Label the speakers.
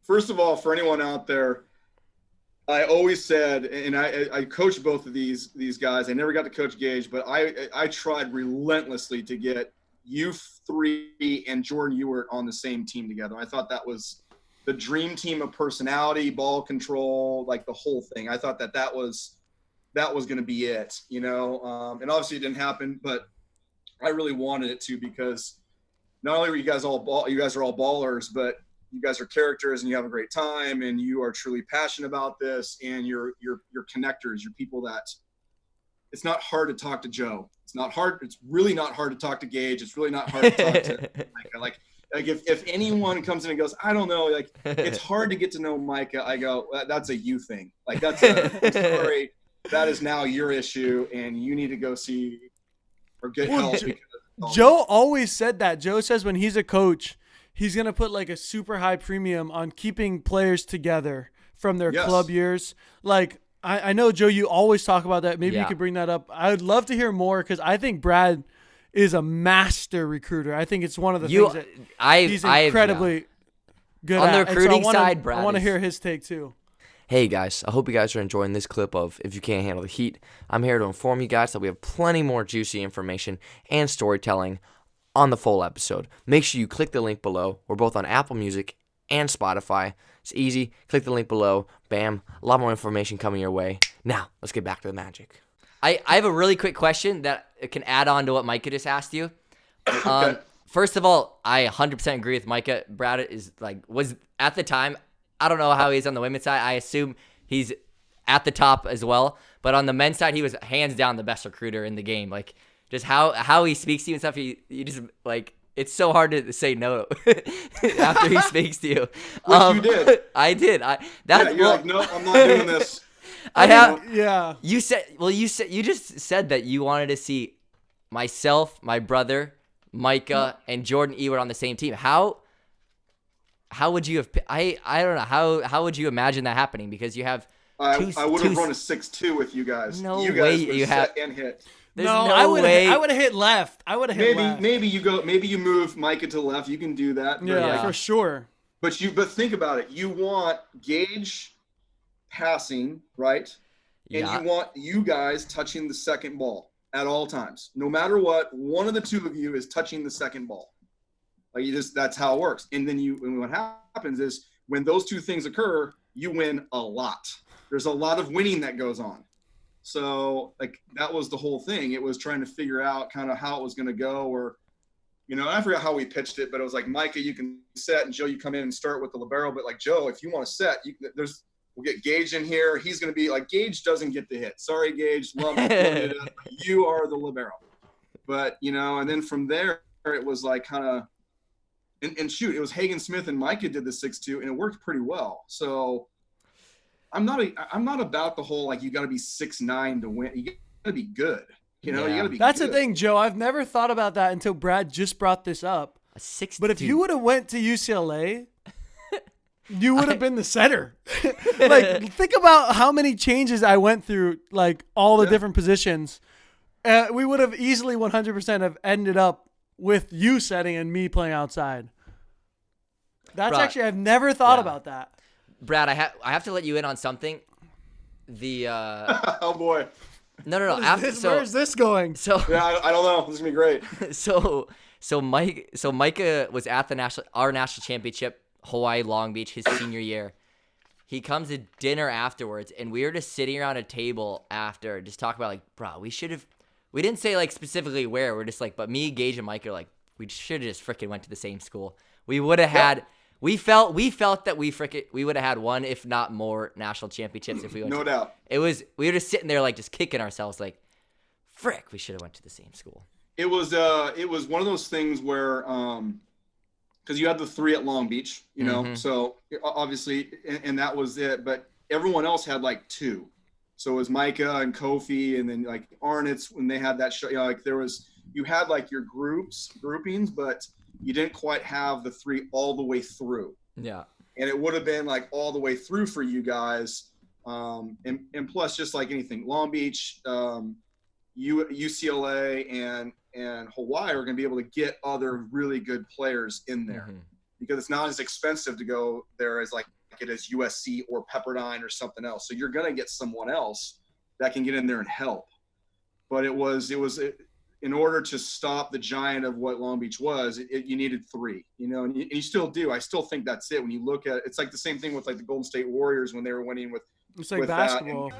Speaker 1: first of all, for anyone out there, I always said, and I coached both of these guys. I never got to coach Gage, but I tried relentlessly to get you three and Jordan Ewart on the same team together. I thought that was the dream team of personality, ball control, like the whole thing. I thought that was going to be it, and obviously it didn't happen, but I really wanted it to, because not only were you guys are all ballers, but you guys are characters and you have a great time and you are truly passionate about this, and you're connectors. You're people that it's not hard to talk to Joe. It's not hard. It's really not hard to talk to Gage. It's really not hard to talk to Micah. Like if anyone comes in and goes, I don't know, like it's hard to get to know Micah. I go, that's a you thing. Like I'm sorry, that is now your issue and you need to go see or get help.
Speaker 2: Joe always said that. Joe says when he's a coach, he's going to put like a super high premium on keeping players together from their club years. Like, I know, Joe, you always talk about that. Maybe you could bring that up. I would love to hear more, because I think Brad is a master recruiter. I think it's one of the things that he's incredibly good
Speaker 3: on
Speaker 2: at.
Speaker 3: the recruiting side,
Speaker 2: Brad, I want to hear his take too.
Speaker 3: Hey guys, I hope you guys are enjoying this clip of If You Can't Handle the Heat. I'm here to inform you guys that we have plenty more juicy information and storytelling on the full episode. Make sure you click the link below. We're both on Apple Music and Spotify. It's easy. Click the link below. Bam. A lot more information coming your way. Now, let's get back to the magic. I have a really quick question that can add on to what Micah just asked you. First of all, I 100% agree with Micah. Brad was at the time, I don't know how he's on the women's side. I assume he's at the top as well. But on the men's side, he was hands down the best recruiter in the game. Like, just how he speaks to you and stuff, you just, like, it's so hard to say no after he speaks to you.
Speaker 1: Which you did.
Speaker 3: I did.
Speaker 1: You're like, no, I'm not doing this.
Speaker 3: You just said that you wanted to see myself, my brother, Micah, and Jordan Ewart on the same team. How would you have? I don't know. How would you imagine that happening? Because you have.
Speaker 1: I would have run a 6-2 with you guys.
Speaker 3: No
Speaker 1: you
Speaker 3: way.
Speaker 1: Guys
Speaker 3: You have
Speaker 1: and hit.
Speaker 2: I would have hit left.
Speaker 1: Maybe you move Micah to the left. You can do that.
Speaker 2: Yeah, for sure.
Speaker 1: But think about it. You want Gage passing, right? And you want you guys touching the second ball at all times. No matter what, one of the two of you is touching the second ball. Like that's how it works. And then what happens is when those two things occur, you win a lot. There's a lot of winning that goes on. So like that was the whole thing. It was trying to figure out kind of how it was going to go, or, I forgot how we pitched it, but it was like, Micah, you can set, and Joe, you come in and start with the libero. But like, Joe, if you want to set, we'll get Gage in here. He's going to be like, Gage doesn't get the hit. Sorry, Gage. Love you. You are the libero. But, and then from there, it was like kind of, and shoot, it was Hagen Smith and Micah did the 6-2, and it worked pretty well. So I'm not about the whole, like, you got to be 6'9" to win. You got to be good. You got to be
Speaker 2: That's
Speaker 1: good.
Speaker 2: the thing, Joe. I've never thought about that until Brad just brought this up. But if you would have went to UCLA, you would have been the center. Like, think about how many changes I went through, like, all the different positions. We would have easily 100% have ended up with you setting and me playing outside. That's actually, I've never thought about that.
Speaker 3: Brad, I have to let you in on something.
Speaker 1: Oh boy.
Speaker 3: No.
Speaker 2: Where's this going?
Speaker 3: So
Speaker 1: yeah, I don't know. This is gonna be great.
Speaker 3: So Micah was at our national championship, Hawaii Long Beach, his senior year. He comes to dinner afterwards, and we were just sitting around a table after, just talking about, like, bro, we didn't say, like, specifically where. We're just like, but me, Gage, and Mike are like, we should have just freaking went to the same school. We would have had. We felt that we would have had one, if not more, national championships if we went.
Speaker 1: No doubt.
Speaker 3: We were just sitting there, like, just kicking ourselves, like, frick, we should have went to the same school.
Speaker 1: It was one of those things where, because you had the 3 at Long Beach, so obviously, and that was it. But everyone else had like 2. So it was Micah and Kofi, and then like Arnott's when they had that show. Like you had like your groupings, but you didn't quite have the 3 all the way through.
Speaker 3: Yeah. And
Speaker 1: it would have been like all the way through for you guys. And plus, just like anything, Long Beach, UCLA, and Hawaii are going to be able to get other really good players in there. because it's not as expensive to go there as like it is USC or Pepperdine or something else. So you're going to get someone else that can get in there and help. But it was in order to stop the giant of what Long Beach was, you needed 3, you know, and you still do. I still think that's it. When you look at it's like the same thing with like the Golden State Warriors when they were winning with
Speaker 2: it's like basketball.